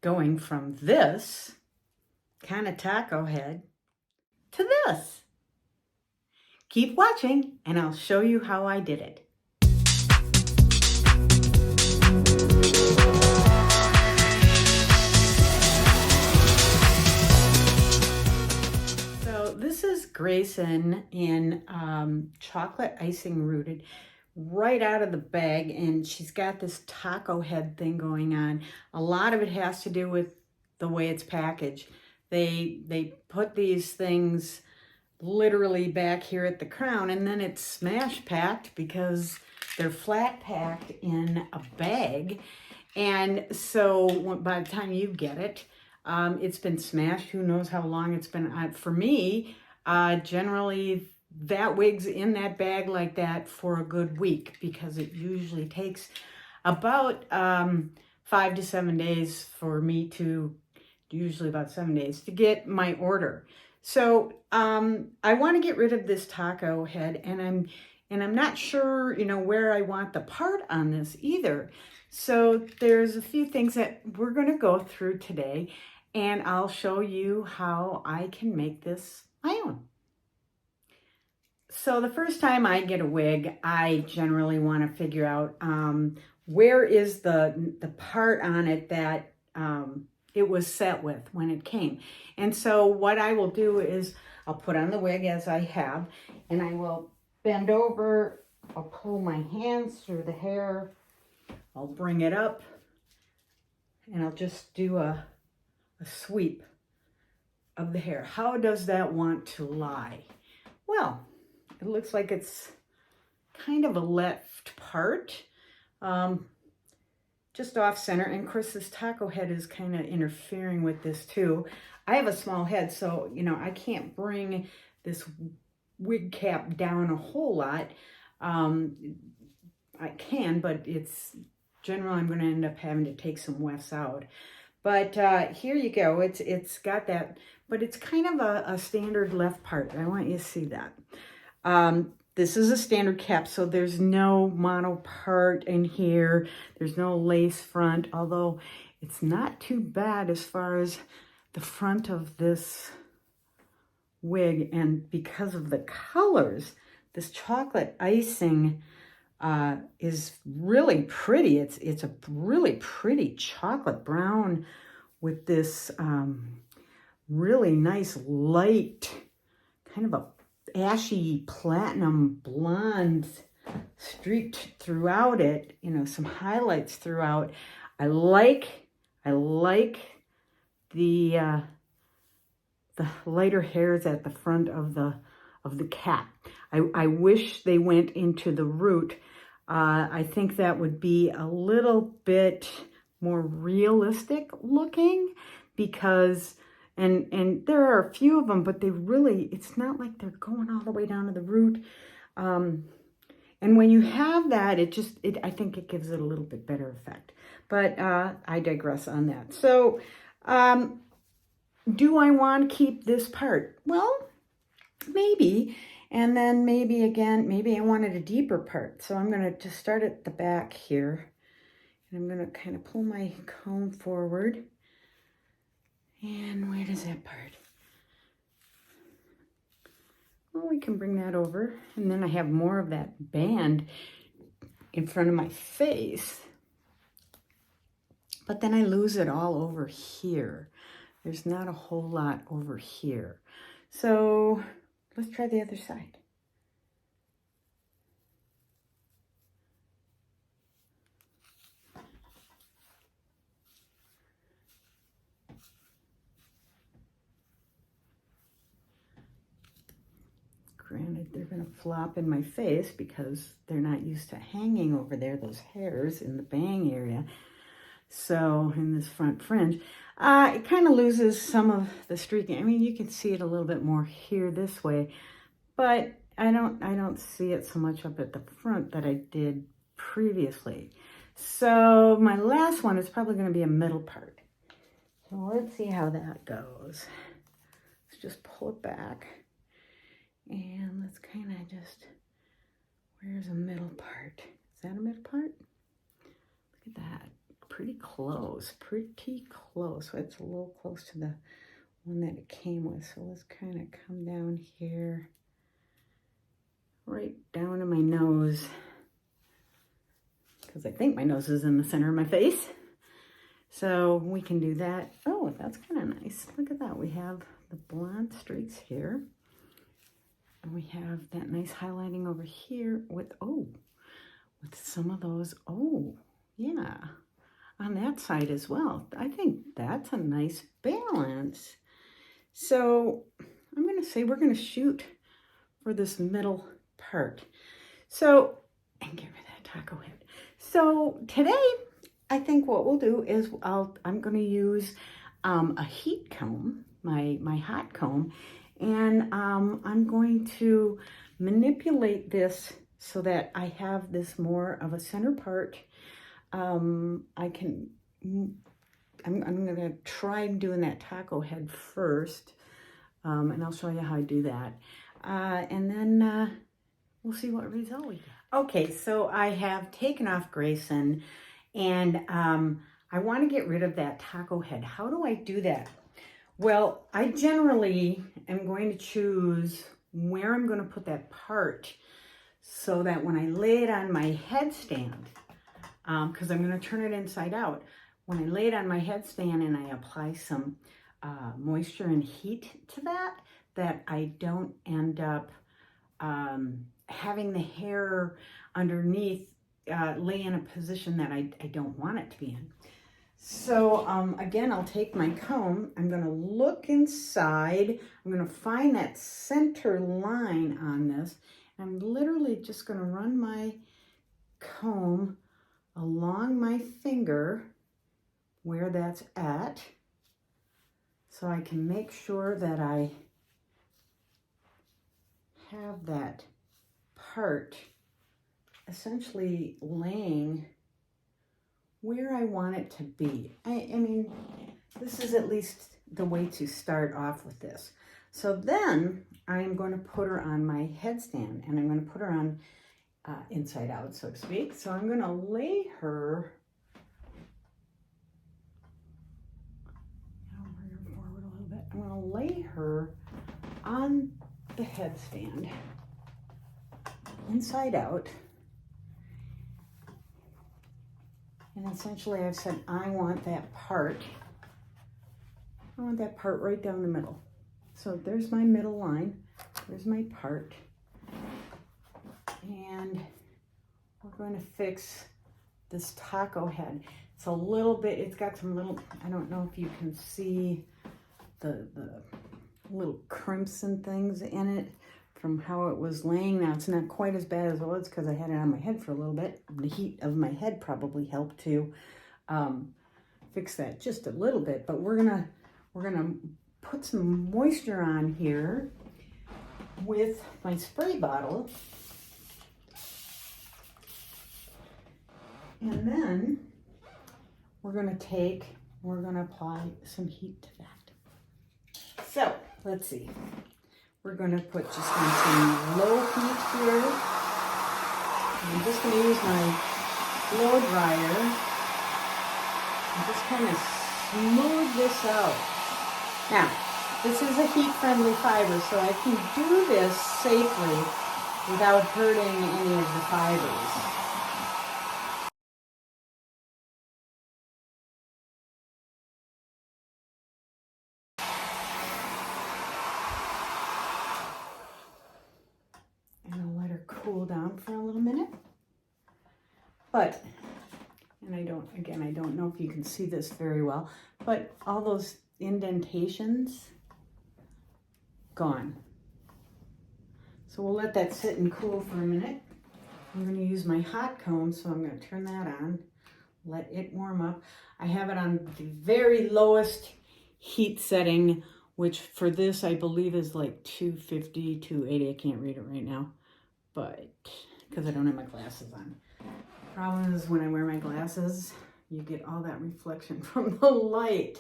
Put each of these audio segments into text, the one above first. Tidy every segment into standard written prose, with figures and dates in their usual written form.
going from this kind of taco head to this. Keep watching and I'll show you how I did it. So this is Grayson in chocolate icing rooted right out of the bag, and she's got this taco head thing going on. A lot of it has to do with the way it's packaged. They put these things literally back here at the crown, and then it's smash packed because they're flat packed in a bag. And so by the time you get it, it's been smashed. Who knows how long it's been. For me, generally that wig's in that bag like that for a good week, because it usually takes about 5 to 7 days for me to, usually about 7 days, to get my order. So I want to get rid of this taco head, and I'm not sure, where I want the part on this either. So there's a few things that we're going to go through today, and I'll show you how I can make this my own. So the first time I get a wig, I generally want to figure out where is the part on it that it was set with when it came. And so what I will do is I'll put on the wig as I have, and I will bend over, I'll pull my hands through the hair, I'll bring it up, and I'll just do a sweep of the hair. How does that want to lie? Well, it looks like it's kind of a left part, just off center. And of course this taco head is kind of interfering with this too. I have a small head, so I can't bring this wig cap down a whole lot. I can, but it's generally I'm going to end up having to take some wefts out. But here you go. It's got that, but it's kind of a standard left part. I want you to see that. This is a standard cap, so there's no mono part in here. There's no lace front, although it's not too bad as far as the front of this wig. And because of the colors, this chocolate icing is really pretty. It's a really pretty chocolate brown with this really nice light, kind of a ashy platinum blonde streaked throughout it, some highlights throughout. I like the lighter hairs at the front of the cap. I wish they went into the root. I think that would be a little bit more realistic looking, because and there are a few of them, but it's not like they're going all the way down to the root. And when you have that, I think it gives it a little bit better effect. But I digress on that. So do I want to keep this part? Well, maybe. And then maybe I wanted a deeper part. So I'm going to just start at the back here. And I'm going to kind of pull my comb forward. And where does that part? Well, we can bring that over. And then I have more of that band in front of my face. But then I lose it all over here. There's not a whole lot over here. So let's try the other side. Granted, they're going to flop in my face because they're not used to hanging over there, those hairs in the bang area. So in this front fringe, it kind of loses some of the streaking. I mean, you can see it a little bit more here this way, but I don't see it so much up at the front that I did previously. So my last one is probably going to be a middle part. So let's see how that goes. Let's just pull it back. And let's kind of just, where's a middle part? Is that a middle part? Look at that. pretty close, pretty close. It's a little close to the one that it came with. So let's kind of come down here, right down to my nose, because I think my nose is in the center of my face. So we can do that. Oh, that's kind of nice. Look at that. We have the blonde streaks here. And we have that nice highlighting over here with, oh, with some of those, oh, yeah, on that side as well. I think that's a nice balance. So I'm going to say we're going to shoot for this middle part. So, and get rid of that taco head. So today, I think what we'll do is I'm going to use a heat comb, my hot comb, and I'm going to manipulate this so that I have this more of a center part. I'm going to try doing that taco head first, and I'll show you how I do that. And then we'll see what result we get. Okay, so I have taken off Grayson, and I want to get rid of that taco head. How do I do that? Well, I generally am going to choose where I'm going to put that part so that when I lay it on my headstand, because I'm going to turn it inside out, when I lay it on my headstand and I apply some moisture and heat to that I don't end up having the hair underneath lay in a position that I don't want it to be in. So again, I'll take my comb, I'm going to look inside, I'm going to find that center line on this. I'm literally just going to run my comb along my finger where that's at, so I can make sure that I have that part essentially laying where I want it to be. I mean, this is at least the way to start off with this. So then I'm going to put her on my headstand, and I'm going to put her on inside out, so to speak. So I'm going to lay her, I'll bring her forward a little bit. I'm going to lay her on the headstand, inside out. And essentially I've said, I want that part right down the middle. So there's my middle line, there's my part. And we're going to fix this taco head. It's a little bit, it's got some little, I don't know if you can see the little crimps and things in it from how it was laying. Now it's not quite as bad as it was because I had it on my head for a little bit. The heat of my head probably helped to fix that just a little bit. But we're gonna put some moisture on here with my spray bottle, and then we're gonna apply some heat to that. So let's see. We're going to put just on some low heat here. I'm just going to use my blow dryer and just kind of smooth this out. Now, this is a heat-friendly fiber, so I can do this safely without hurting any of the fibers. Cool down for a little minute. But, and I don't know if you can see this very well, but all those indentations, gone. So we'll let that sit and cool for a minute. I'm going to use my hot comb, so I'm going to turn that on, let it warm up. I have it on the very lowest heat setting, which for this I believe is like 250, 280. I can't read it right now, but because I don't have my glasses on. Problem is when I wear my glasses, you get all that reflection from the light.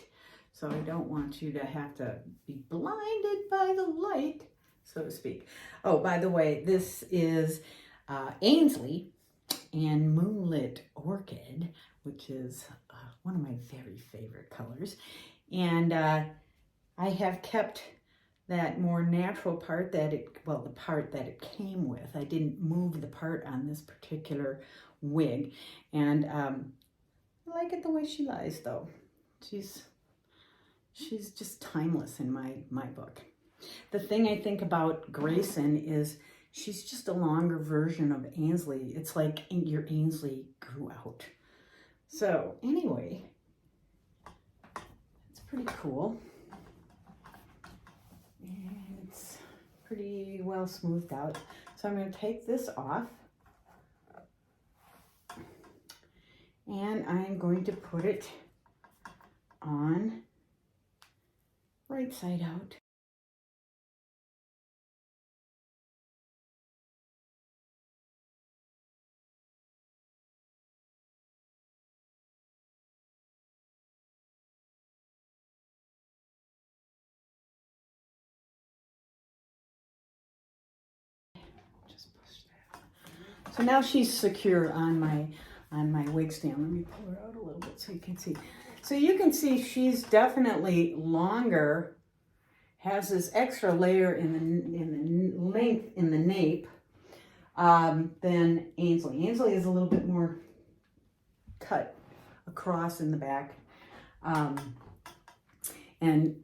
So I don't want you to have to be blinded by the light, so to speak. Oh, by the way, this is Ainsley and Moonlit Orchid which is one of my very favorite colors. And I have kept that more natural part that the part that it came with. I didn't move the part on this particular wig. And I like it the way she lies, though. She's just timeless in my book. The thing I think about Grayson is she's just a longer version of Ainsley. It's like your Ainsley grew out. So anyway, it's pretty cool. And it's pretty well smoothed out. So I'm going to take this off. And I'm going to put it on right side out. Just push that. So now she's secure on my wig stand. Let me pull her out a little bit so you can see. So you can see she's definitely longer, has this extra layer in the length in the nape than Ainsley. Ainsley is a little bit more cut across in the back. And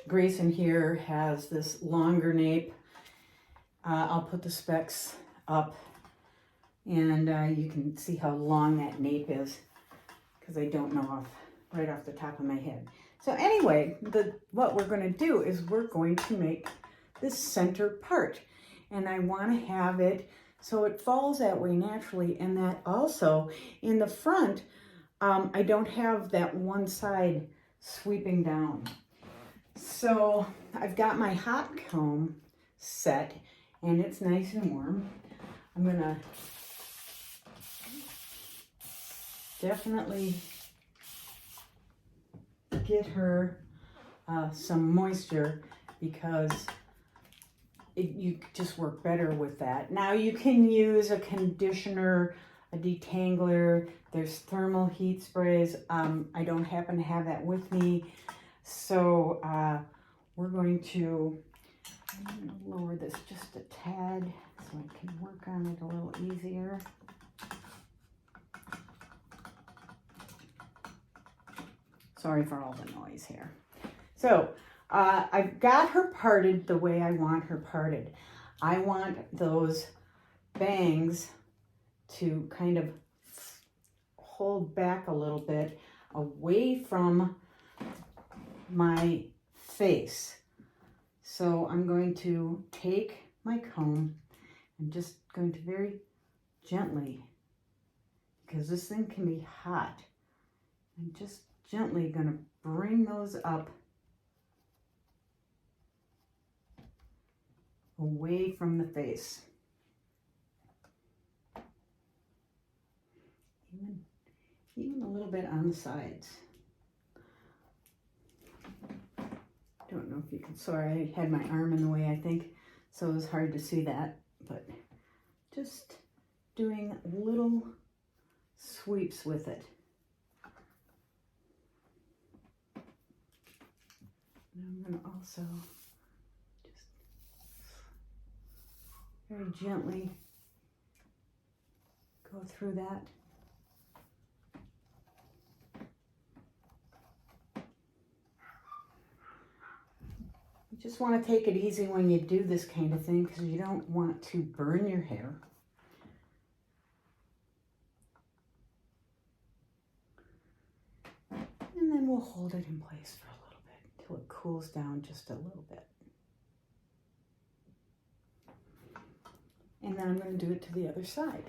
Grayson here has this longer nape. I'll put the specs up and you can see how long that nape is because I don't know right off the top of my head. So anyway, what we're going to do is we're going to make this center part. And I want to have it so it falls that way naturally, and that also in the front, I don't have that one side sweeping down. So I've got my hot comb set and it's nice and warm. I'm going to definitely get her some moisture because you just work better with that. Now you can use a conditioner, a detangler. There's thermal heat sprays. I don't happen to have that with me. So we're going to lower this just a tad so I can work on it a little easier. Sorry for all the noise here. So I've got her parted the way I want her parted. I want those bangs to kind of hold back a little bit away from my face. So I'm going to take my comb and just going to very gently, because this thing can be hot, I'm just gently going to bring those up away from the face. Even a little bit on the sides. Don't know if you can, sorry, I had my arm in the way, I think, so it was hard to see that, but just doing little sweeps with it. And I'm going to also just very gently go through that. You just want to take it easy when you do this kind of thing because you don't want to burn your hair. And then we'll hold it in place for a little bit until it cools down just a little bit. And then I'm going to do it to the other side.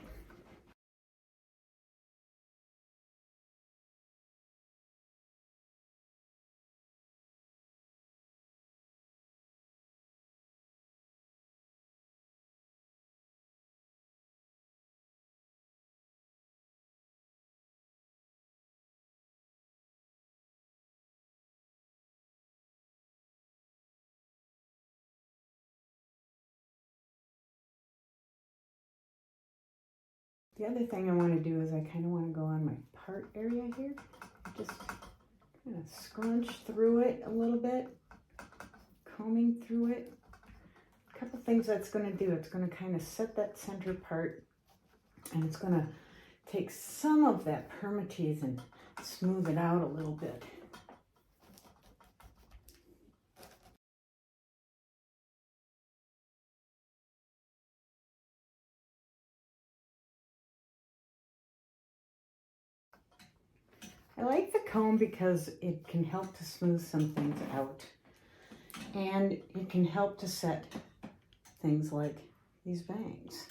The other thing I want to do is I kind of want to go on my part area here. Just kind of scrunch through it a little bit, combing through it. A couple things that's going to do, it's going to kind of set that center part, and it's going to take some of that permatease and smooth it out a little bit. I like the comb because it can help to smooth some things out, and it can help to set things like these bangs.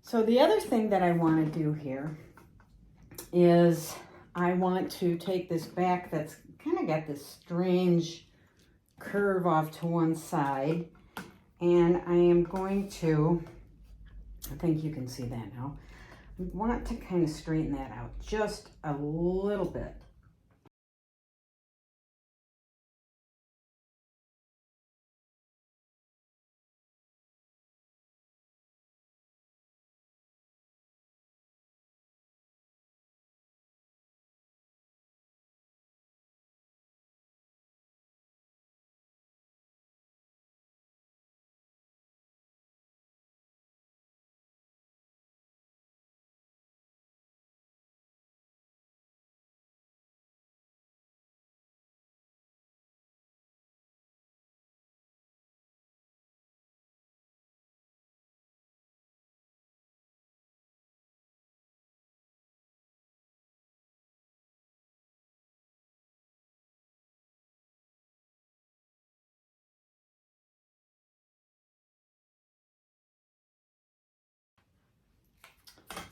So the other thing that I want to do here is I want to take this back that's kind of got this strange curve off to one side, and I am going to, I think you can see that now, I want to kind of straighten that out just a little bit.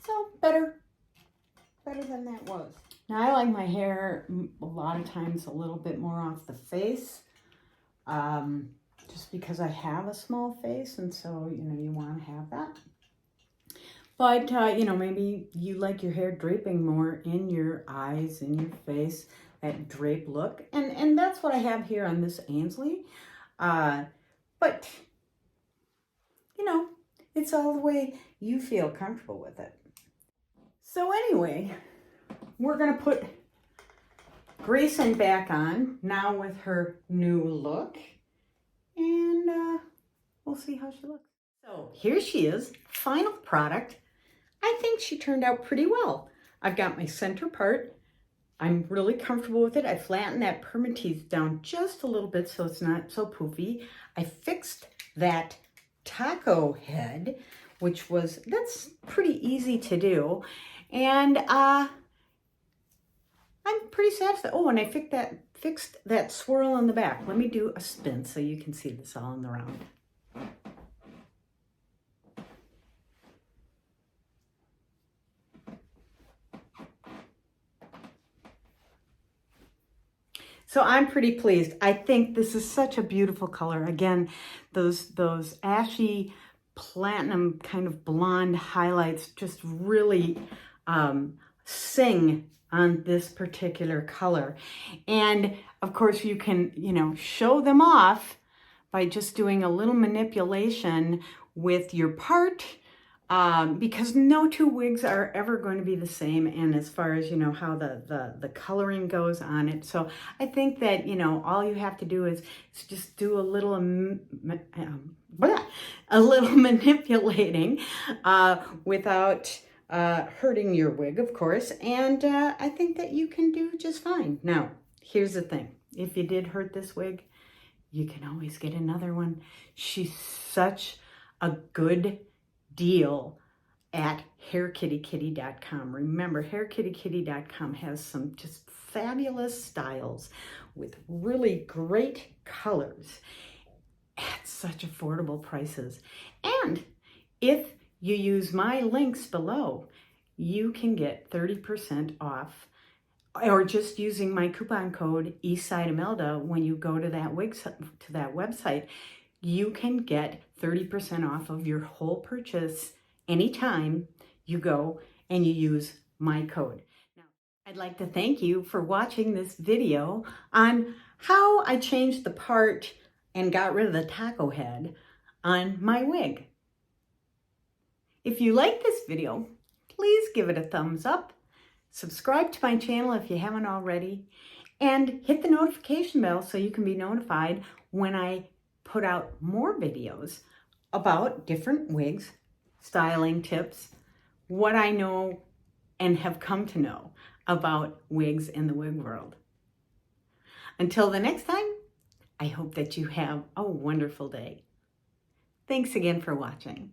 So better than that was. Now I like my hair a lot of times a little bit more off the face, just because I have a small face, and so, you know, you want to have that. But, you know, maybe you like your hair draping more in your eyes, in your face, that drape look. And that's what I have here on this Ainsley. But, you know, it's all the way you feel comfortable with it. So anyway, we're going to put Grayson back on now with her new look. And we'll see how she looks. So here she is, final product. I think she turned out pretty well. I've got my center part. I'm really comfortable with it. I flattened that permatease down just a little bit so it's not so poofy. I fixed that taco head, that's pretty easy to do. And I'm pretty satisfied. Oh, and I fixed that swirl in the back. Let me do a spin so you can see this all in the round. So I'm pretty pleased. I think this is such a beautiful color. Again, those ashy platinum kind of blonde highlights just really sing on this particular color. And of course you can, you know, show them off by just doing a little manipulation with your part, because no two wigs are ever going to be the same, and as far as, you know, how the coloring goes on it. So I think that, you know, all you have to do is just do a little manipulating without hurting your wig, of course, and I think that you can do just fine. Now, here's the thing. If you did hurt this wig, you can always get another one. She's such a good deal at hairkittykitty.com. Remember, hairkittykitty.com has some just fabulous styles with really great colors at such affordable prices. And if you use my links below, you can get 30% off, or just using my coupon code EastsideImelda when you go to that website, you can get 30% off of your whole purchase anytime you go and you use my code. Now, I'd like to thank you for watching this video on how I changed the part and got rid of the taco head on my wig. If you like this video, please give it a thumbs up, subscribe to my channel if you haven't already, and hit the notification bell so you can be notified when I put out more videos about different wigs, styling tips, what I know and have come to know about wigs in the wig world. Until the next time, I hope that you have a wonderful day. Thanks again for watching.